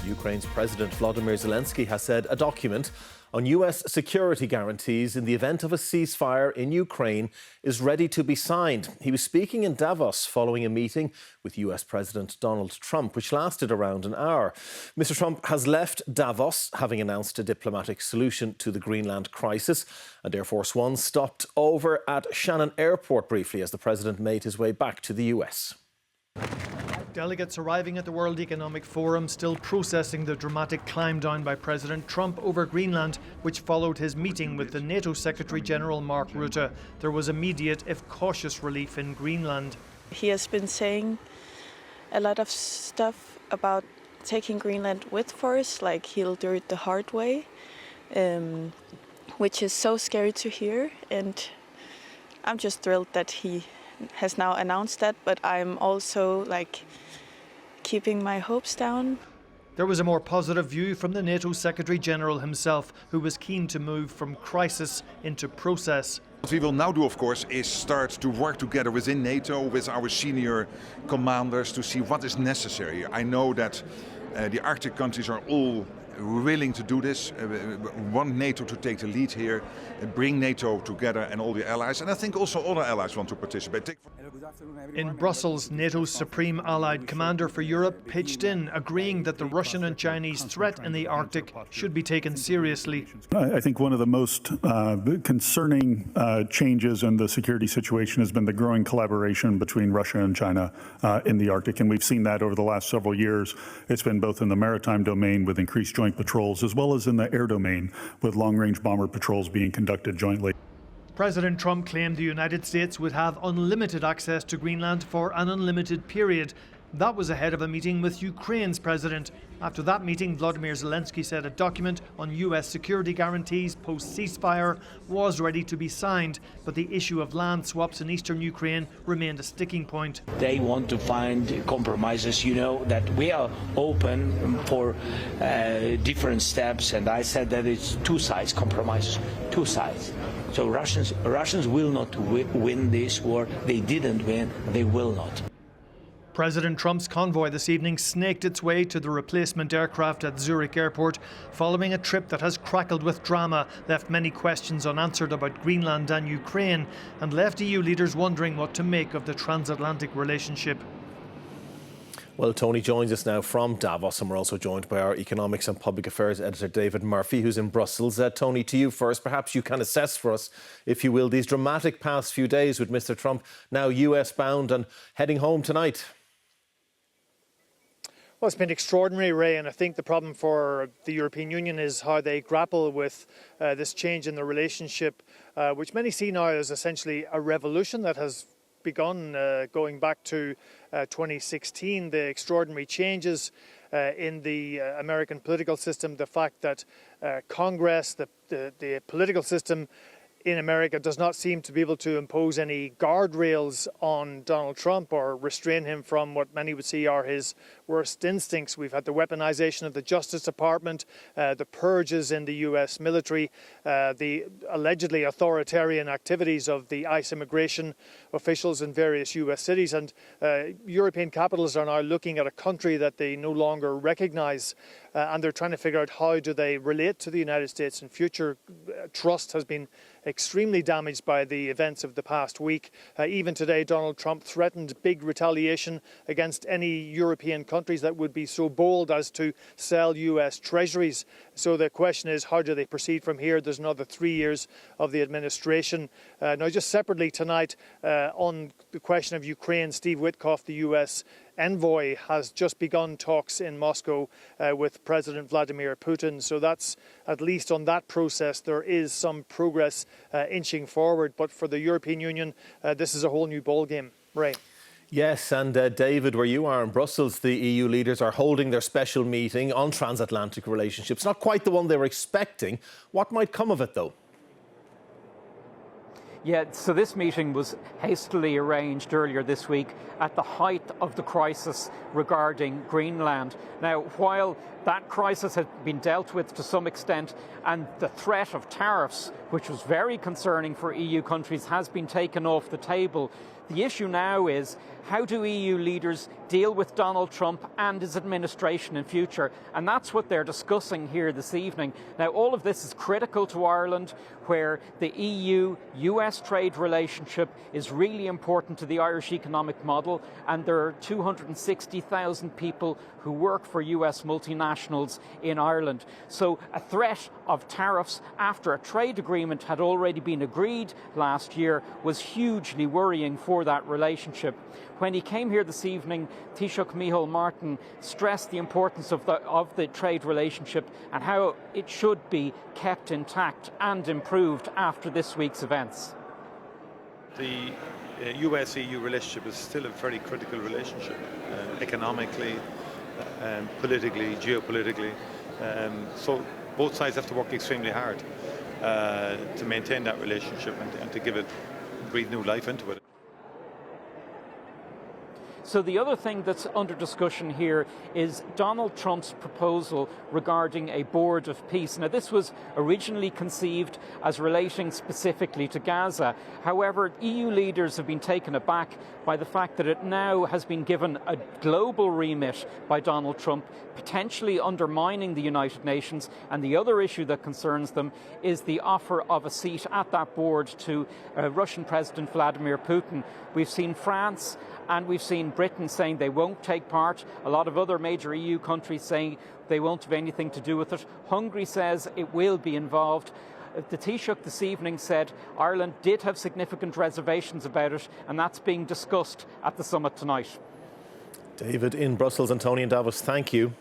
Ukraine's President Volodymyr Zelensky has said a document on US security guarantees in the event of a ceasefire in Ukraine is ready to be signed. He was speaking in Davos following a meeting with US President Donald Trump, which lasted around an hour. Mr. Trump has left Davos, having announced a diplomatic solution to the Greenland crisis, and Air Force One stopped over at Shannon Airport briefly as the president made his way back to the US. Delegates arriving at the World Economic Forum still processing the dramatic climb down by President Trump over Greenland, which followed his meeting with the NATO Secretary-General Mark Rutte. There was immediate, if cautious, relief in Greenland. He has been saying a lot of stuff about taking Greenland with force, like he'll do it the hard way, which is so scary to hear. And I'm just thrilled that he has now announced that, but I'm also keeping my hopes down. There was a more positive view from the NATO Secretary-General himself, who was keen to move from crisis into process. What we will now do, of course, is start to work together within NATO with our senior commanders to see what is necessary. I know that the Arctic countries are all willing to do this, want NATO to take the lead here, bring NATO together and all the allies, and I think also other allies want to participate. In Brussels, NATO's Supreme Allied Commander for Europe pitched in, agreeing that the Russian and Chinese threat in the Arctic should be taken seriously. I think one of the most concerning changes in the security situation has been the growing collaboration between Russia and China in the Arctic, and we've seen that over the last several years. It's been both in the maritime domain with increased joint patrols, as well as in the air domain with long-range bomber patrols being conducted jointly. President Trump claimed the United States would have unlimited access to Greenland for an unlimited period. That was ahead of a meeting with Ukraine's president. After that meeting, Volodymyr Zelensky said a document on US security guarantees post-ceasefire was ready to be signed, but the issue of land swaps in eastern Ukraine remained a sticking point. They want to find compromises. You know that we are open for different steps, and I said that it's two sides compromises, two sides. So Russians will not win this war. They didn't win. They will not. President Trump's convoy this evening snaked its way to the replacement aircraft at Zurich Airport following a trip that has crackled with drama, left many questions unanswered about Greenland and Ukraine, and left EU leaders wondering what to make of the transatlantic relationship. Well, Tony joins us now from Davos, and we're also joined by our Economics and Public Affairs editor, David Murphy, who's in Brussels. Tony, to you first. Perhaps you can assess for us, if you will, these dramatic past few days with Mr. Trump now US-bound and heading home tonight. Well, it's been extraordinary, Ray, and I think the problem for the European Union is how they grapple with this change in the relationship, which many see now as essentially a revolution that has begun going back to 2016. The extraordinary changes in the American political system, the fact that Congress, the political system in America does not seem to be able to impose any guardrails on Donald Trump or restrain him from what many would see are his worst instincts. We've had the weaponization of the Justice Department, the purges in the US military, the allegedly authoritarian activities of the ICE immigration officials in various US cities. And European capitals are now looking at a country that they no longer recognize, and they're trying to figure out how do they relate to the United States in future. Trust has been extremely damaged by the events of the past week. Even today, Donald Trump threatened big retaliation against any European countries that would be so bold as to sell US treasuries. So the question is, how do they proceed from here? There's another 3 years of the administration. Now, just separately tonight, on the question of Ukraine, Steve Witkoff, the US envoy, has just begun talks in Moscow with President Vladimir Putin. So that's, at least on that process, there is some progress inching forward. But for the European Union, this is a whole new ballgame. Ray. Yes, and David, where you are in Brussels, the EU leaders are holding their special meeting on transatlantic relationships. Not quite the one they were expecting. What might come of it, though? Yeah, so this meeting was hastily arranged earlier this week at the height of the crisis regarding Greenland. Now, while that crisis has been dealt with to some extent and the threat of tariffs, which was very concerning for EU countries, has been taken off the table, The issue now is, how do EU leaders deal with Donald Trump and his administration in future? And that's what they're discussing here this evening. Now, all of this is critical to Ireland, where the EU-US trade relationship is really important to the Irish economic model, and there are 260,000 people who work for US multinationals in Ireland. So a threat of tariffs after a trade agreement had already been agreed last year was hugely worrying for that relationship. When he came here this evening, Taoiseach Micheál Martin stressed the importance of the trade relationship and how it should be kept intact and improved after this week's events. The US-EU relationship is still a very critical relationship, economically, politically, geopolitically. So both sides have to work extremely hard to maintain that relationship and to give it, breathe new life into it. So the other thing that's under discussion here is Donald Trump's proposal regarding a board of peace. Now, this was originally conceived as relating specifically to Gaza. However, EU leaders have been taken aback by the fact that it now has been given a global remit by Donald Trump, potentially undermining the United Nations. And the other issue that concerns them is the offer of a seat at that board to Russian President Vladimir Putin. We've seen France and we've seen Britain saying they won't take part. A lot of other major EU countries saying they won't have anything to do with it. Hungary says it will be involved. The Taoiseach this evening said Ireland did have significant reservations about it, and that's being discussed at the summit tonight. David in Brussels and Tony in Davos, thank you.